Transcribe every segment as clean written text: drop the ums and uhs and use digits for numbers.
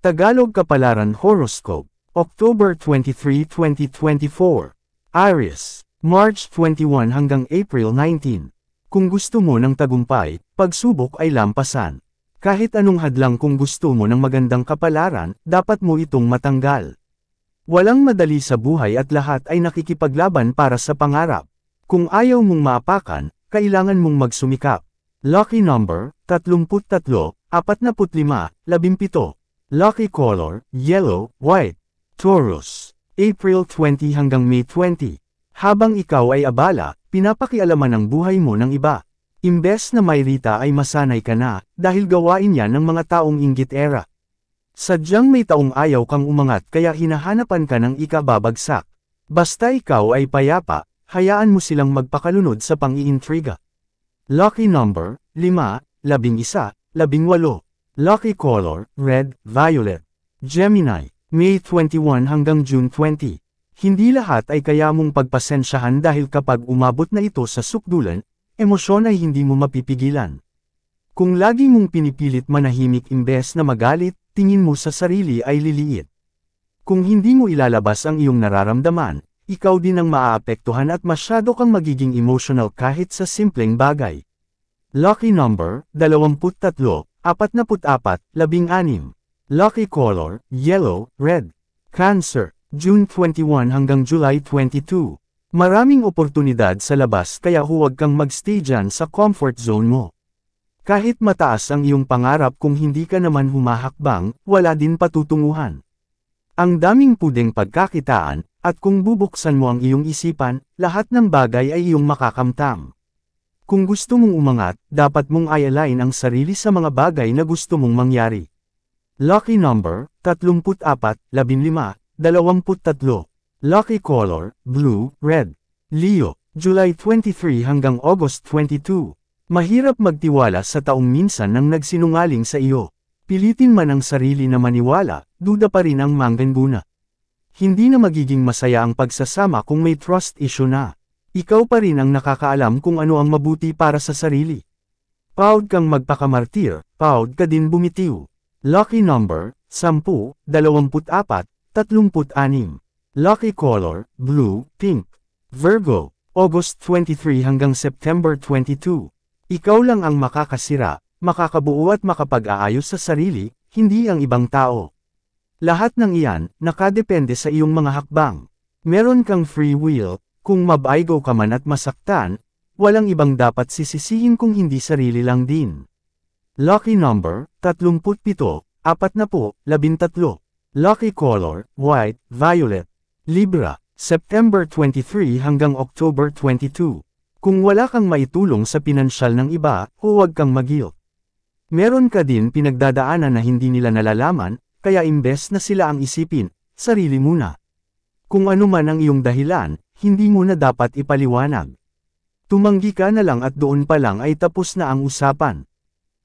Tagalog Kapalaran Horoscope, October 23, 2024. Aries, March 21 hanggang April 19. Kung gusto mo ng tagumpay, pagsubok ay lampasan. Kahit anong hadlang kung gusto mo ng magandang kapalaran, dapat mo itong matanggal. Walang madali sa buhay at lahat ay nakikipaglaban para sa pangarap. Kung ayaw mong maapakan, kailangan mong magsumikap. Lucky number, 33, 45, 17. Lucky color, yellow, white. Taurus, April 20 hanggang May 20. Habang ikaw ay abala, pinapakialaman ang buhay mo ng iba. Imbes na may rita ay masanay ka na, dahil gawain yan ng mga taong inggit-era. Sadyang may taong ayaw kang umangat kaya hinahanapan ka ng ikababagsak. Basta ikaw ay payapa, hayaan mo silang magpakalunod sa pang-iintriga. Lucky number, 5, 11, 18. Lucky color, red, violet. Gemini, May 21 hanggang June 20. Hindi lahat ay kaya mong pagpasensyahan dahil kapag umabot na ito sa sukdulan, emosyon ay hindi mo mapipigilan. Kung lagi mong pinipilit manahimik imbes na magalit, tingin mo sa sarili ay liliit. Kung hindi mo ilalabas ang iyong nararamdaman, ikaw din ang maaapektuhan at masyado kang magiging emotional kahit sa simpleng bagay. Lucky number, 23, 44, 16. Lucky color, yellow, red. Cancer, June 21 hanggang July 22. Maraming oportunidad sa labas kaya huwag kang magstay dyan sa comfort zone mo. Kahit mataas ang iyong pangarap kung hindi ka naman humahakbang, wala din patutunguhan. Ang daming pudeng pagkakitaan, at kung bubuksan mo ang iyong isipan, lahat ng bagay ay iyong makakamtam. Kung gusto mong umangat, dapat mong i-align ang sarili sa mga bagay na gusto mong mangyari. Lucky number, 34, 15, 23. Lucky color, blue, red. Leo, July 23 hanggang August 22. Mahirap magtiwala sa taong minsan nang nagsinungaling sa iyo. Pilitin man ang sarili na maniwala, duda pa rin ang manggana. Hindi na magiging masaya ang pagsasama kung may trust issue na. Ikaw pa rin ang nakakaalam kung ano ang mabuti para sa sarili. Proud kang magpakamartir, proud ka din bumitiw. Lucky number, 10, 24, 36. Lucky color, blue, pink. Virgo, August 23 hanggang September 22. Ikaw lang ang makakasira, makakabuo at makapag-aayos sa sarili, hindi ang ibang tao. Lahat ng iyan, nakadepende sa iyong mga hakbang. Meron kang free will. Kung mabaigo ka man at masaktan, walang ibang dapat sisisihin kung hindi sarili lang din. Lucky number, 37, 40, 13. Lucky color, white, violet. Libra, September 23 hanggang October 22. Kung wala kang maitulong sa pinansyal ng iba, huwag kang mag-guilt. Meron ka din pinagdadaanan na hindi nila nalalaman, kaya imbes na sila ang isipin, sarili muna. Kung ano man ang iyong dahilan, hindi mo na dapat ipaliwanag. Tumanggi ka na lang at doon pa lang ay tapos na ang usapan.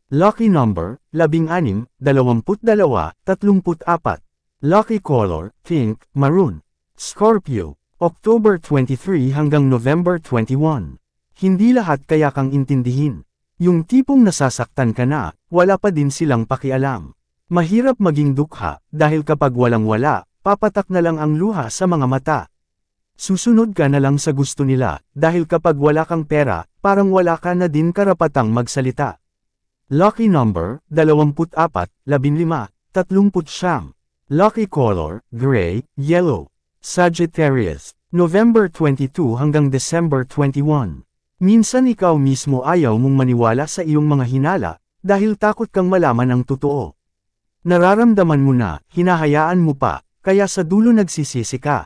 Lucky number, 16, 22, 34. Lucky color, pink, maroon. Scorpio, October 23 hanggang November 21. Hindi lahat kaya kang intindihin. Yung tipong nasasaktan ka na, wala pa din silang pakialam. Mahirap maging dukha, dahil kapag walang-wala, papatak na lang ang luha sa mga mata. Susunod ka na lang sa gusto nila, dahil kapag wala kang pera, parang wala ka na din karapatang magsalita. Lucky number, 24, 15, 30. Lucky color, gray, yellow. Sagittarius, November 22 hanggang December 21. Minsan ikaw mismo ayaw mong maniwala sa iyong mga hinala, dahil takot kang malaman ang totoo. Nararamdaman mo na, hinahayaan mo pa, kaya sa dulo nagsisisi ka.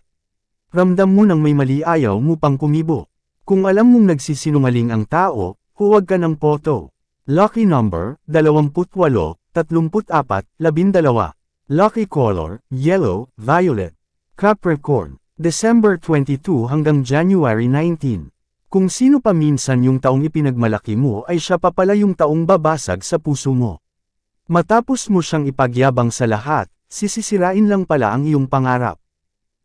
Ramdam mo nang may mali ayaw mo pang kumibo. Kung alam mong nagsisinungaling ang tao, huwag ka ng poto. Lucky number, 28, 34, 12. Lucky color, yellow, violet. Capricorn, December 22 hanggang January 19. Kung sino pa minsan yung taong ipinagmalaki mo ay siya pa pala yung taong babasag sa puso mo. Matapos mo siyang ipagyabang sa lahat, sisisirain lang pala ang iyong pangarap.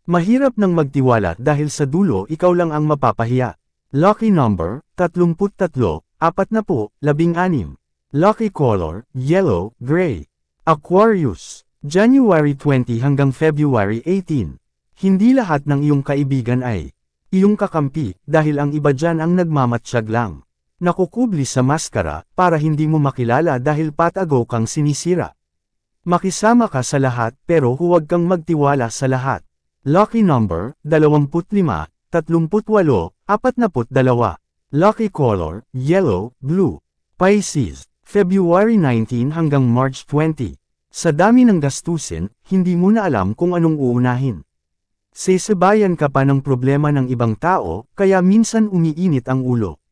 Mahirap nang magtiwala dahil sa dulo ikaw lang ang mapapahiya. Lucky number, 33, 40, 16. Lucky color, yellow, gray. Aquarius, January 20 hanggang February 18. Hindi lahat ng iyong kaibigan ay iyong kakampi, dahil ang iba dyan ang nagmamatsyag lang. Nakukubli sa maskara, para hindi mo makilala dahil patago kang sinisira. Makisama ka sa lahat pero huwag kang magtiwala sa lahat. Lucky number, 25, 38, 42. Lucky color, yellow, blue. Pisces, February 19 hanggang March 20. Sa dami ng gastusin, hindi mo na alam kung anong uunahin. Sesebayan ka pa ng problema ng ibang tao, kaya minsan umiinit ang ulo.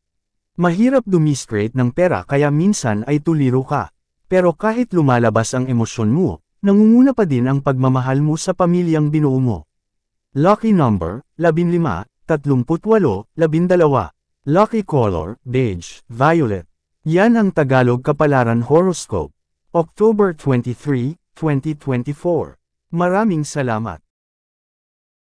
Mahirap dumistrate ng pera kaya minsan ay tuliro ka. Pero kahit lumalabas ang emosyon mo, nangunguna pa din ang pagmamahal mo sa pamilyang binuo mo. Lucky number, 15, 38, 12. Lucky color, beige, violet. Yan ang Tagalog Kapalaran Horoscope. October 23, 2024. Maraming salamat.